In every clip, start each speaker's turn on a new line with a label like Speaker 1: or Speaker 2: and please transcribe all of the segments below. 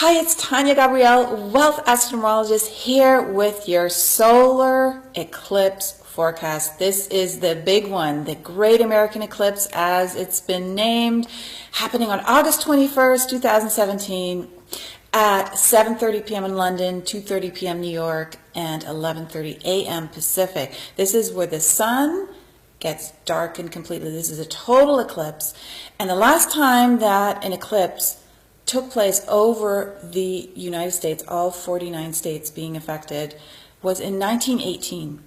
Speaker 1: Hi, it's Tanya Gabrielle, Wealth Astronomologist, here with your solar eclipse forecast. This is the big one, the Great American Eclipse, as it's been named, happening on August 21st, 2017 at 7:30 p.m. in London, 2:30 p.m. New York, and 11:30 a.m. Pacific. This is where the sun gets darkened completely. This is a total eclipse. And the last time that an eclipse took place over the United States, all 49 states being affected, was in 1918.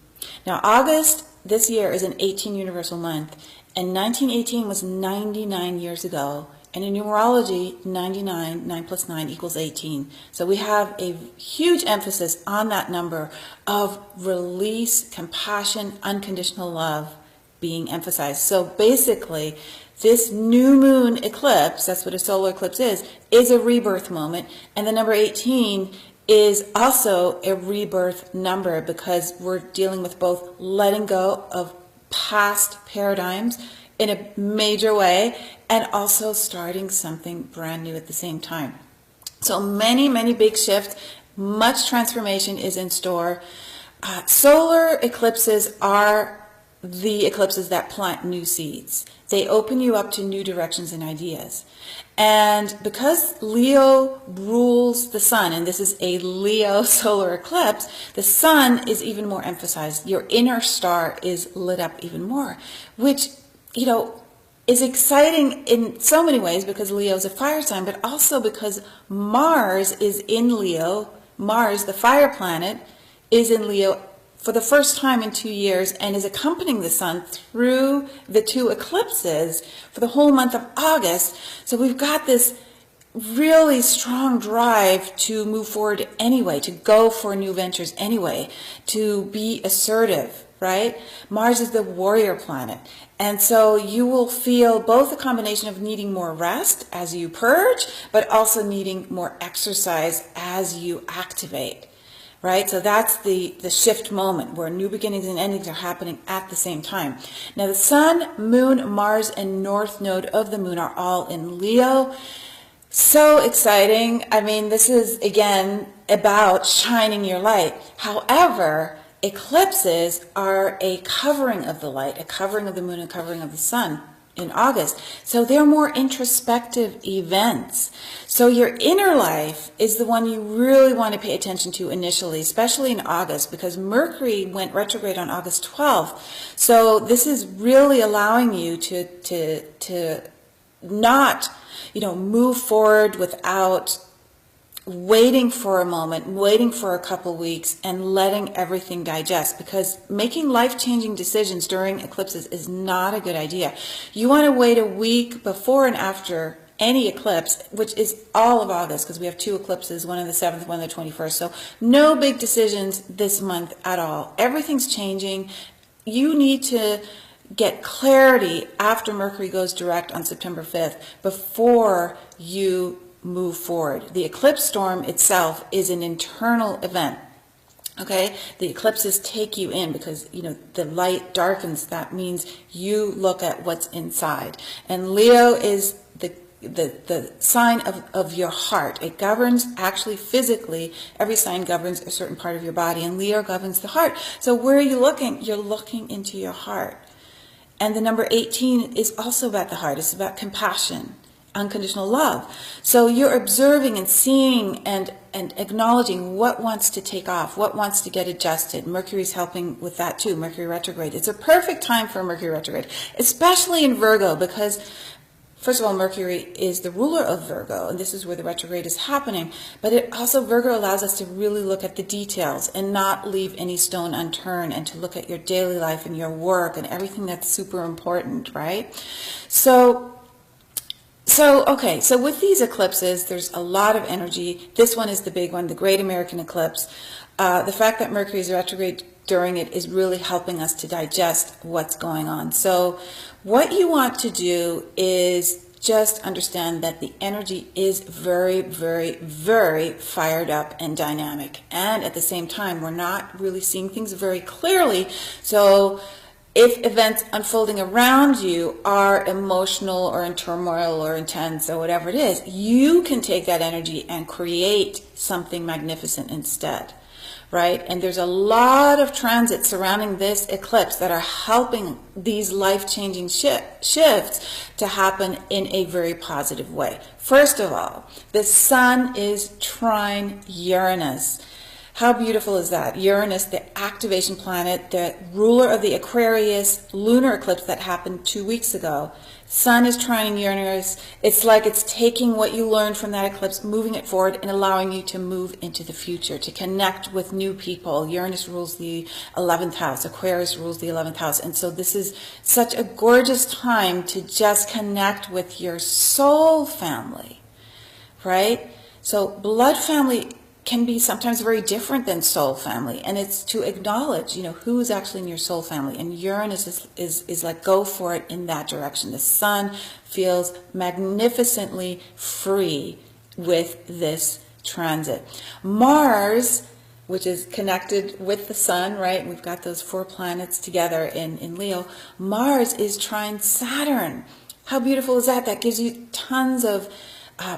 Speaker 1: Now, August this year is an 18 universal month, and 1918 was 99 years ago. And in numerology, 99, 9 plus 9 equals 18. So we have a huge emphasis on that number of release, compassion, unconditional love being emphasized. So basically, this new moon eclipse, that's what a solar eclipse is a rebirth moment. And the number 18 is also a rebirth number because we're dealing with both letting go of past paradigms in a major way and also starting something brand new at the same time. So many big shifts, much transformation is in store. Solar eclipses are the eclipses that plant new seeds. They open you up to new directions and ideas. And because Leo rules the sun, and this is a Leo solar eclipse, the sun is even more emphasized. Your inner star is lit up even more, which, is exciting in so many ways because Leo is a fire sign, but also because Mars is in Leo. Mars, the fire planet, is in Leo for the first time in 2 years and is accompanying the sun through the two eclipses for the whole month of August. So we've got this really strong drive to move forward anyway, to go for new ventures anyway, to be assertive, right? Mars is the warrior planet. And so you will feel both a combination of needing more rest as you purge, but also needing more exercise as you activate. Right? So that's the shift moment where new beginnings and endings are happening at the same time. Now the sun, moon, Mars, and north node of the moon are all in Leo. So exciting. I mean, this is, again, about shining your light. However, eclipses are a covering of the light, a covering of the moon, a covering of the sun in August. So they're more introspective events. So your inner life is the one you really want to pay attention to initially, especially in August, because Mercury went retrograde on August 12th. So this is really allowing you to not, move forward without waiting for a moment, waiting for a couple weeks, and letting everything digest, because making life-changing decisions during eclipses is not a good idea. You want to wait a week before and after any eclipse, which is all of August, because we have two eclipses, one on the 7th, one on the 21st. So no big decisions this month at all. Everything's changing. You need to get clarity after Mercury goes direct on September 5th before you move forward. The eclipse storm itself is an internal event. Okay, the eclipses take you in because the light darkens. That means you look at what's inside. And Leo is the sign of your heart. It governs actually physically. Every sign governs a certain part of your body, and Leo governs the heart. So where are you looking? You're looking into your heart. And the number 18 is also about the heart. It's about compassion, unconditional love. So you're observing and seeing and acknowledging what wants to take off, what wants to get adjusted. Mercury's helping with that too, Mercury retrograde. It's a perfect time for Mercury retrograde, especially in Virgo, because first of all, Mercury is the ruler of Virgo, and this is where the retrograde is happening. But it also, Virgo allows us to really look at the details and not leave any stone unturned, and to look at your daily life and your work and everything that's super important, right? So with these eclipses, there's a lot of energy. This one is the big one, the Great American Eclipse. The fact that Mercury is retrograde during it is really helping us to digest what's going on. So what you want to do is just understand that the energy is very, very, very fired up and dynamic. And at the same time, we're not really seeing things very clearly. So If events unfolding around you are emotional or in turmoil or intense or whatever it is, you can take that energy and create something magnificent instead, right? And there's a lot of transits surrounding this eclipse that are helping these life-changing shifts to happen in a very positive way. First of all, the sun is trine Uranus. How beautiful is that? Uranus, the activation planet, the ruler of the Aquarius lunar eclipse that happened 2 weeks ago. Sun is trining Uranus. It's like it's taking what you learned from that eclipse, moving it forward and allowing you to move into the future, to connect with new people. Uranus rules the 11th house. Aquarius rules the 11th house. And so this is such a gorgeous time to just connect with your soul family, right? So blood family can be sometimes very different than soul family, and it's to acknowledge, who is actually in your soul family. And Uranus is like, go for it in that direction. The sun feels magnificently free with this transit. Mars, which is connected with the sun, right? We've got those 4 planets together in Leo. Mars is trine Saturn. How beautiful is that? That gives you tons of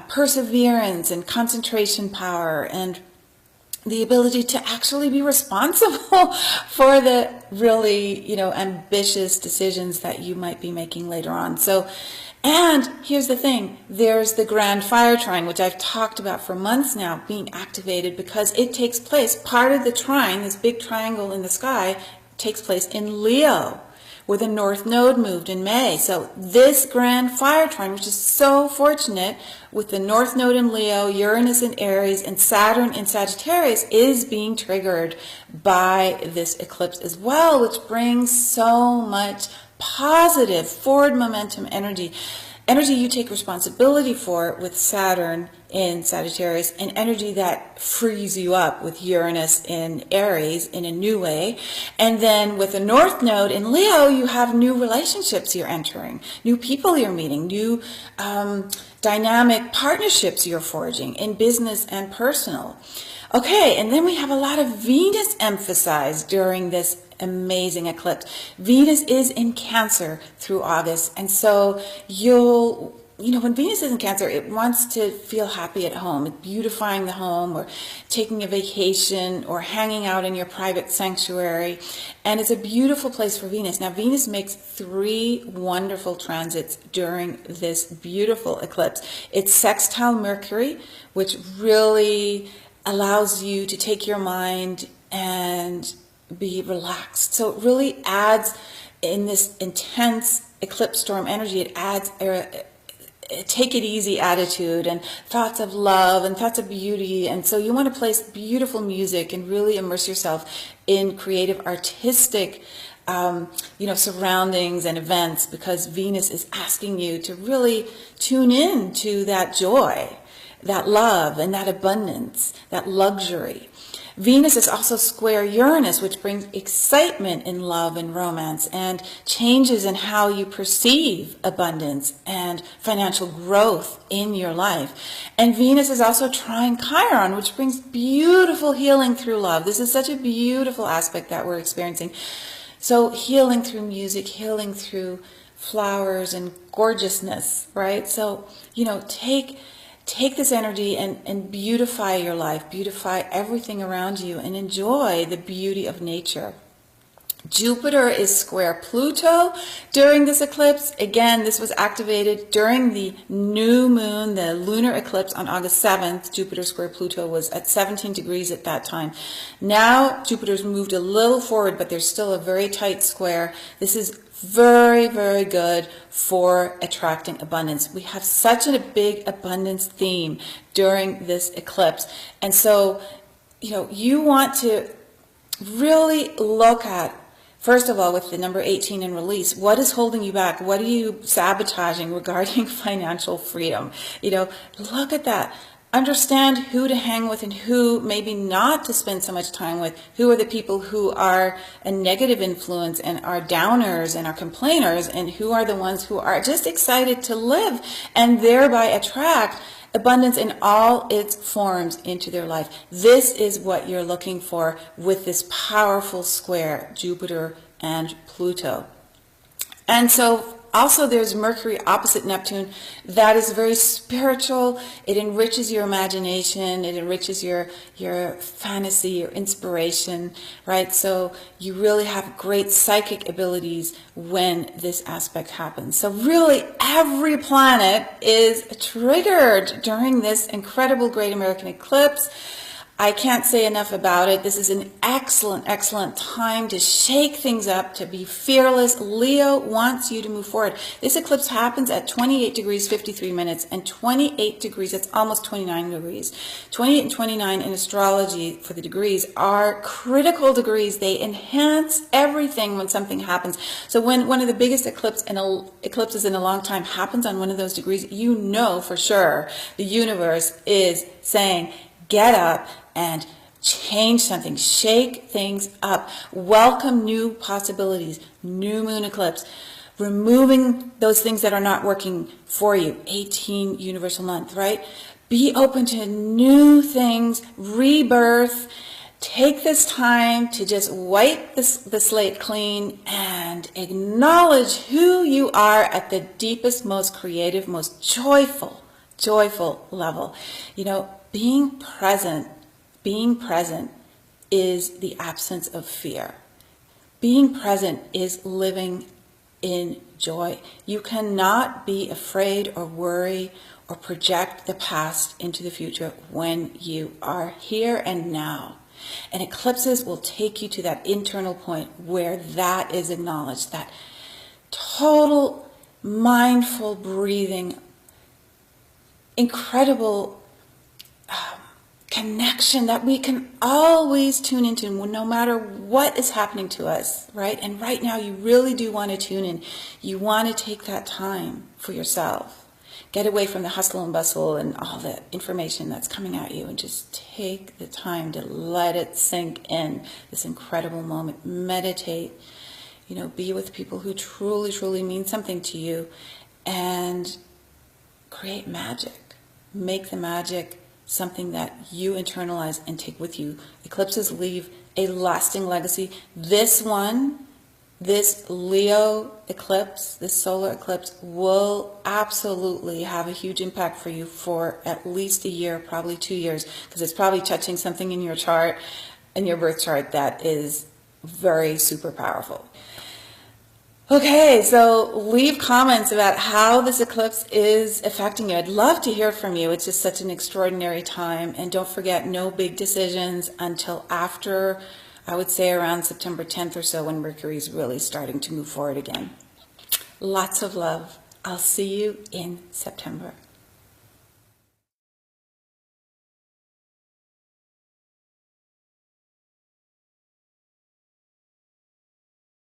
Speaker 1: perseverance and concentration power and the ability to actually be responsible for the really, ambitious decisions that you might be making later on. So, and here's the thing, there's the grand fire trine, which I've talked about for months now, being activated because it takes place, part of the trine, this big triangle in the sky, takes place in Leo, where the North Node moved in May. So this grand fire trine, which is so fortunate, with the North Node in Leo, Uranus in Aries, and Saturn in Sagittarius, is being triggered by this eclipse as well, which brings so much positive forward momentum energy. Energy you take responsibility for with Saturn in Sagittarius, and energy that frees you up with Uranus in Aries in a new way. And then with the North Node in Leo, you have new relationships you're entering, new people you're meeting, new dynamic partnerships you're forging in business and personal. Okay, and then we have a lot of Venus emphasized during this amazing eclipse. Venus is in Cancer through August, and so when Venus is in Cancer, it wants to feel happy at home. It's beautifying the home, or taking a vacation, or hanging out in your private sanctuary, and it's a beautiful place for Venus. Now, Venus makes 3 wonderful transits during this beautiful eclipse. It's sextile Mercury, which really allows you to take your mind and be relaxed. So it really adds, in this intense eclipse storm energy, it adds a take it easy attitude and thoughts of love and thoughts of beauty. And so you want to place beautiful music and really immerse yourself in creative, artistic surroundings and events, because Venus is asking you to really tune in to that joy, that love, and that abundance, that luxury. Venus is also square Uranus, which brings excitement in love and romance, and changes in how you perceive abundance and financial growth in your life. And Venus is also trine Chiron, which brings beautiful healing through love. This is such a beautiful aspect that we're experiencing. So healing through music, healing through flowers and gorgeousness, right? So, take this energy and beautify your life, beautify everything around you, and enjoy the beauty of nature. Jupiter is square Pluto during this eclipse. Again, this was activated during the new moon, the lunar eclipse on August 7th. Jupiter square Pluto was at 17 degrees at that time. Now Jupiter's moved a little forward, but there's still a very tight square. This is very, very good for attracting abundance. We have such a big abundance theme during this eclipse. And so, you want to really look at, first of all, with the number 18 in release, what is holding you back? What are you sabotaging regarding financial freedom? Look at that. Understand who to hang with and who maybe not to spend so much time with. Who are the people who are a negative influence and are downers and are complainers, and who are the ones who are just excited to live and thereby attract abundance in all its forms into their life. This is what you're looking for with this powerful square, Jupiter and Pluto. And so also there's Mercury opposite Neptune. That is very spiritual. It enriches your imagination. It enriches your fantasy, your inspiration, right? So you really have great psychic abilities when this aspect happens. So really every planet is triggered during this incredible great American eclipse. I can't say enough about it. This is an excellent, excellent time to shake things up, to be fearless. Leo wants you to move forward. This eclipse happens at 28 degrees, 53 minutes, and 28 degrees, it's almost 29 degrees. 28 and 29 in astrology for the degrees are critical degrees. They enhance everything when something happens. So when one of the biggest eclipses in a long time happens on one of those degrees, you know for sure the universe is saying, get up and change something, shake things up, welcome new possibilities, new moon eclipse, removing those things that are not working for you, 18 universal month, right? Be open to new things, rebirth. Take this time to just wipe the slate clean and acknowledge who you are at the deepest, most creative, most joyful level. You know, being present is the absence of fear. Being present is living in joy. You cannot be afraid or worry or project the past into the future when you are here and now. And eclipses will take you to that internal point where that is acknowledged, that total mindful breathing, incredible connection that we can always tune into no matter what is happening to us, right? And right now you really do want to tune in. You want to take that time for yourself. Get away from the hustle and bustle and all the information that's coming at you and just take the time to let it sink in, this incredible moment. Meditate, you know, be with people who truly, truly mean something to you and create magic. Make the magic something that you internalize and take with you. Eclipses leave a lasting legacy. This Leo eclipse, this solar eclipse, will absolutely have a huge impact for you for at least a year, probably 2 years, because it's probably touching something in your chart, in your birth chart, that is very super powerful. Okay, so leave comments about how this eclipse is affecting you. I'd love to hear from you. It's just such an extraordinary time. And don't forget, no big decisions until after, I would say around September 10th or so, when Mercury is really starting to move forward again. Lots of love. I'll see you in September.